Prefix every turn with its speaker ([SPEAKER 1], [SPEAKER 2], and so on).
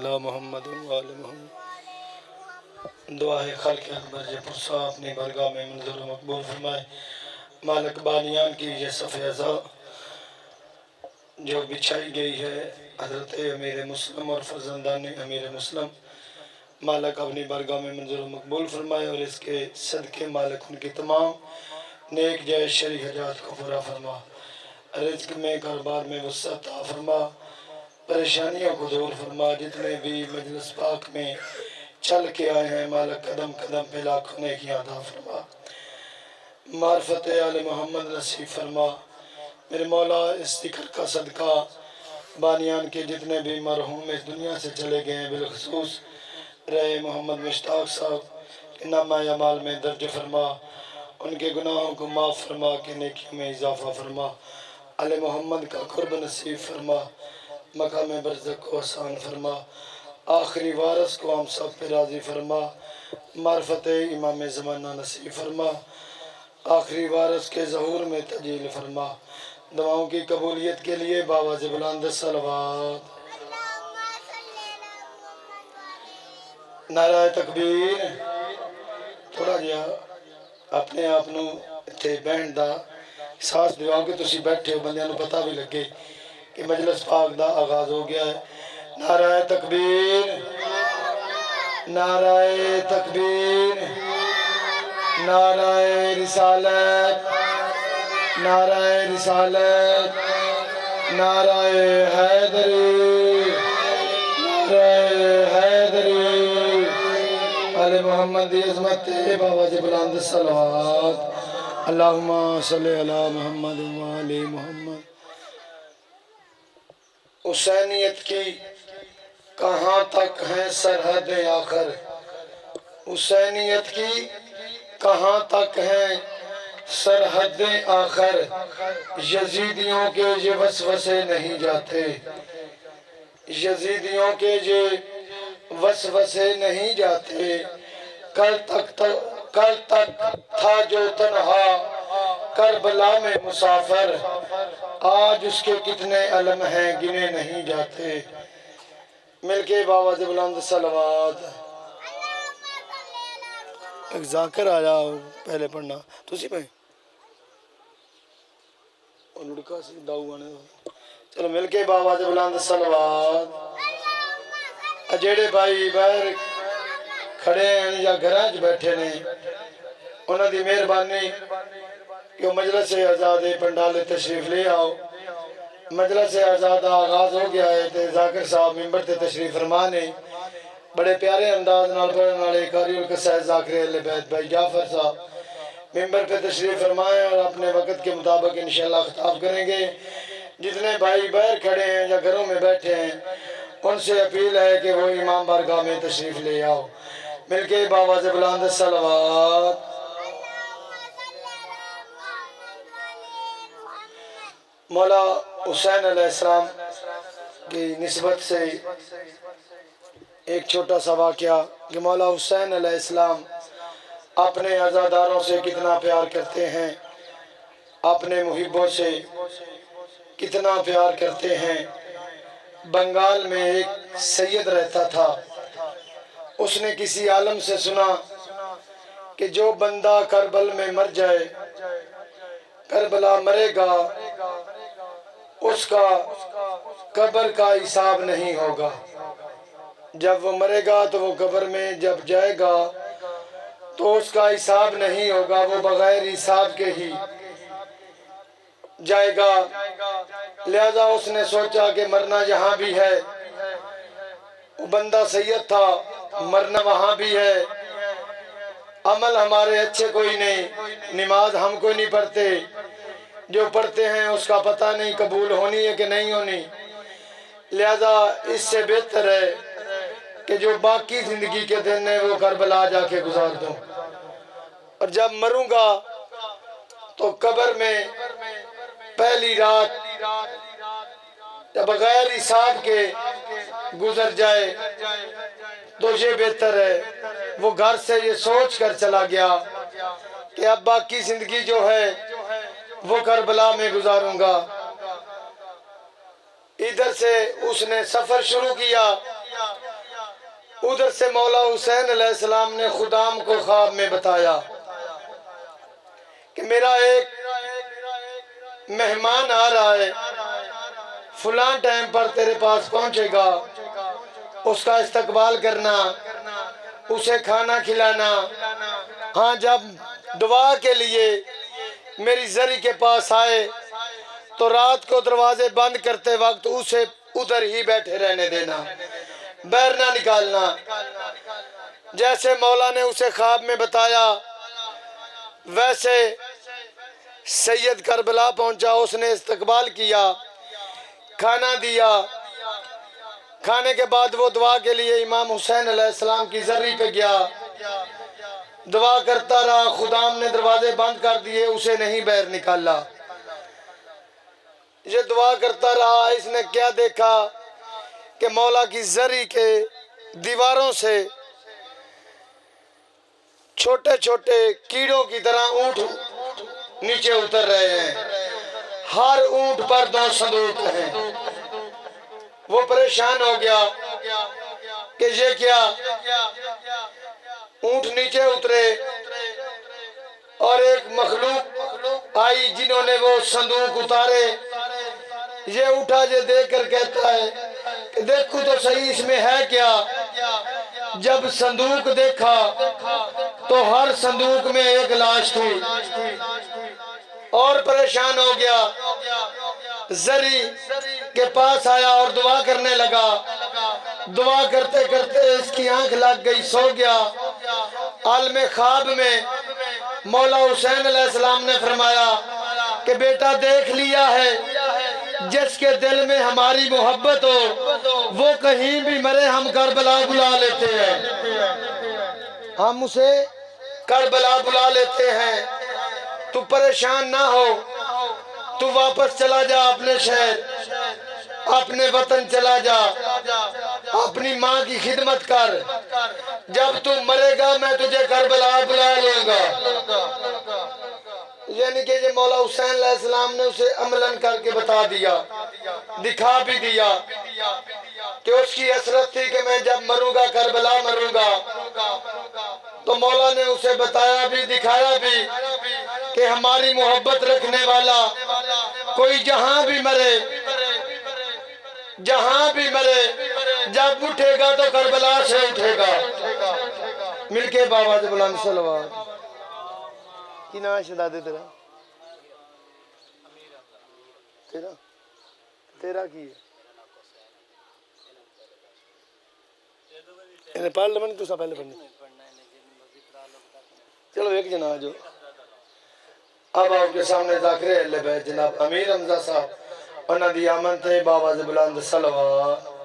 [SPEAKER 1] علی محمد و آل محمد۔ دعا ہے خالق اکبر جے پرسا اپنی بارگاہ میں منظور و مقبول فرمائے۔ مالک بانیان کی یہ صف ازا جو بچھائی گئی ہے حضرت امیر مسلم اور فرزندان امیر مسلم، مالک اپنی بارگاہ میں منظور و مقبول فرمائے اور اس کے صدقے مالک ان کی تمام نیک جائز شرعی حاجات کو پورا فرما، رزق میں کاروبار میں وسعت عطا فرما، پریشانیوں کو دور فرما۔ جتنے بھی مجلس پاک میں چل کے آئے ہیں مالک قدم قدم پہ لاکھوں نیکیاں عطا فرما، معرفت آل محمد نصیب فرما۔ میرے مولا اس ذکر کا صدقہ بانیان کے جتنے بھی مرحوم اس دنیا سے چلے گئے ہیں، بالخصوص رہے محمد مشتاق صاحب کے نامہ اعمال میں درج فرما، ان کے گناہوں کو معاف فرما کے نیکیوں میں اضافہ فرما، آل محمد کا قرب نصیب فرما، مقام برزخ کو آسان فرما، آخری وارث کو ہم سب پہ راضی فرما، معرفت امام زمانہ نصیب فرما، آخری وارث کے ظہور میں تجلیل فرما۔ دعاؤں کی قبولیت کے لیے باواز بلند صلوات۔ نعرہ تکبیر۔ تھوڑا جہا اپنے آپ نو اتھے بہن دا احساس دیواؤ کہ تسی بیٹھے ہو، بندیاں نو پتہ بھی لگے کہ مجلس پاک دا آغاز ہو گیا ہے۔ نعرہ تکبیر، نعرہ تکبیر، نعرہ رسالت، نعرہ رسالت، نعرہ حیدری، نعرہ حیدری، آل محمد دی عظمت باواز بلند صلوات۔ اللہم صلی علی محمد و آل محمد۔ حسینیت کی کہاں تک ہیں سرحد آخر، حسینیت کی کہاں تک ہیں سرحد آخر، یزیدیوں کے یہ وسوسے نہیں جاتے، یزیدیوں کے یہ وسوسے نہیں جاتے۔ کل تک تھا جو تنہا کربلا میں مسافر، آج اس کے کتنے علم ہیں گنے نہیں جاتے۔ مل کے باواز بلند صلوات۔ ایک ذاکر آیا پہلے پڑھنا تو سی پہ لڑکا سی داؤ آنے دو۔ چلو مل کے باواز بلند صلوات۔ اجیڑے بھائی باہر کھڑے ہیں یا گھراں چ بیٹھے نے، انہاں دی مہربانی کہ مجلس آزاد پنڈالے تشریف لے آؤ۔ مجلس آزاد آغاز ہو گیا ہے تے ذاکر صاحب ممبر تے تشریف فرما نے بڑے پیارے انداز نال پڑھن والے قاری القصائد ذاکر اہل بیت بھائی جعفر صاحب ممبر پہ تشریف فرمائیں اور اپنے وقت کے مطابق انشاءاللہ خطاب کریں گے۔ جتنے بھائی باہر کھڑے ہیں یا گھروں میں بیٹھے ہیں ان سے اپیل ہے کہ وہ امام بارگاہ میں تشریف لے آؤ۔ مل کے باواز بلند صلوات۔ مولا حسین علیہ السلام کی نسبت سے ایک چھوٹا سا واقعہ کہ مولا حسین علیہ السلام اپنے عزاداروں سے کتنا پیار کرتے ہیں، اپنے محبوں سے کتنا پیار کرتے ہیں۔ بنگال میں ایک سید رہتا تھا، اس نے کسی عالم سے سنا کہ جو بندہ کربل میں مر جائے، کربلا مرے گا، اس کا قبر کا حساب نہیں ہوگا۔ جب وہ مرے گا تو وہ قبر میں جب جائے گا تو اس کا حساب نہیں ہوگا، وہ بغیر حساب کے ہی جائے گا۔ لہذا اس نے سوچا کہ مرنا یہاں بھی ہے، وہ بندہ سید تھا، مرنا وہاں بھی ہے، عمل ہمارے اچھے کوئی نہیں، نماز ہم کوئی نہیں پڑھتے، جو پڑھتے ہیں اس کا پتہ نہیں قبول ہونی ہے کہ نہیں ہونی، لہذا اس سے بہتر ہے کہ جو باقی زندگی کے دن ہیں وہ کربلا جا کے گزار دوں، اور جب مروں گا تو قبر میں پہلی رات جب بغیر حساب کے گزر جائے تو یہ بہتر ہے۔ وہ گھر سے یہ سوچ کر چلا گیا کہ اب باقی زندگی جو ہے وہ کربلا میں گزاروں گا۔ ادھر سے اس نے سفر شروع کیا، ادھر سے مولا حسین علیہ السلام نے خدام کو خواب میں بتایا کہ میرا ایک مہمان آ رہا ہے، فلاں ٹائم پر تیرے پاس پہنچے گا، اس کا استقبال کرنا، اسے کھانا کھلانا۔ ہاں جب دعا کے لیے میری زری کے پاس آئے تو رات کو دروازے بند کرتے وقت اسے ادھر ہی بیٹھے رہنے دینا، باہر نہ نکالنا۔ جیسے مولا نے اسے خواب میں بتایا ویسے سید کربلا پہنچا، اس نے استقبال کیا، کھانا دیا۔ کھانے کے بعد وہ دعا کے لیے امام حسین علیہ السلام کی زری پہ گیا، دعا کرتا رہا۔ خدام نے دروازے بند کر دیے، اسے نہیں باہر نکالا، یہ دعا کرتا رہا۔ اس نے کیا دیکھا کہ مولا کی زری کے دیواروں سے چھوٹے چھوٹے کیڑوں کی طرح اونٹ نیچے اتر رہے ہیں، ہر اونٹ پر 2 صندوق ہیں۔ وہ پریشان ہو گیا کہ یہ کیا، اونٹ نیچے اترے اور ایک مخلوق آئی جنہوں نے وہ صندوق اتارے۔ یہ اٹھا، یہ دیکھ کر کہتا ہے کہ دیکھو تو صحیح اس میں ہے کیا۔ جب صندوق دیکھا تو ہر صندوق میں ایک لاش تھی، اور پریشان ہو گیا، زری کے پاس آیا اور دعا کرنے لگا۔ دعا کرتے کرتے اس کی آنکھ لگ گئی، سو گیا۔ عالم خواب میں مولا حسین علیہ السلام نے فرمایا کہ بیٹا دیکھ لیا ہے، جس کے دل میں ہماری محبت ہو وہ کہیں بھی مرے ہم کربلا بلا لیتے ہیں، ہم اسے کربلا بلا لیتے ہیں۔ تو پریشان نہ ہو، تو واپس چلا جا اپنے شہر، اپنے وطن چلا جا، اپنی ماں کی خدمت کر، جب تو مرے گا میں تجھے کربلا بلا لوں گا۔ یعنی کہ یہ مولا حسین علیہ السلام نے اسے عملاً کر کے بتا دیا، دکھا بھی دیا کہ اس کی حسرت تھی کہ میں جب مروں گا کربلا مروں گا۔ تو مولا نے اسے بتایا بھی، دکھایا بھی کہ ہماری محبت رکھنے والا کوئی جہاں بھی مرے، جہاں بھی مرے، جب اٹھے گا تو کربلا سے اٹھے گا۔ مل کے بابا سے بلند صلوات۔ کی نام ہے شہزادے تیرا؟ تیرا کی ہے؟ انہیں پڑھ لے، تو سا پہلے پڑھنی۔ چلو ایک جنا جو اب آپ کے سامنے ذاکر اہل بیت جناب امیر حمزہ صاحب انہاں دی آمن تے بابا سے بلند صلوات۔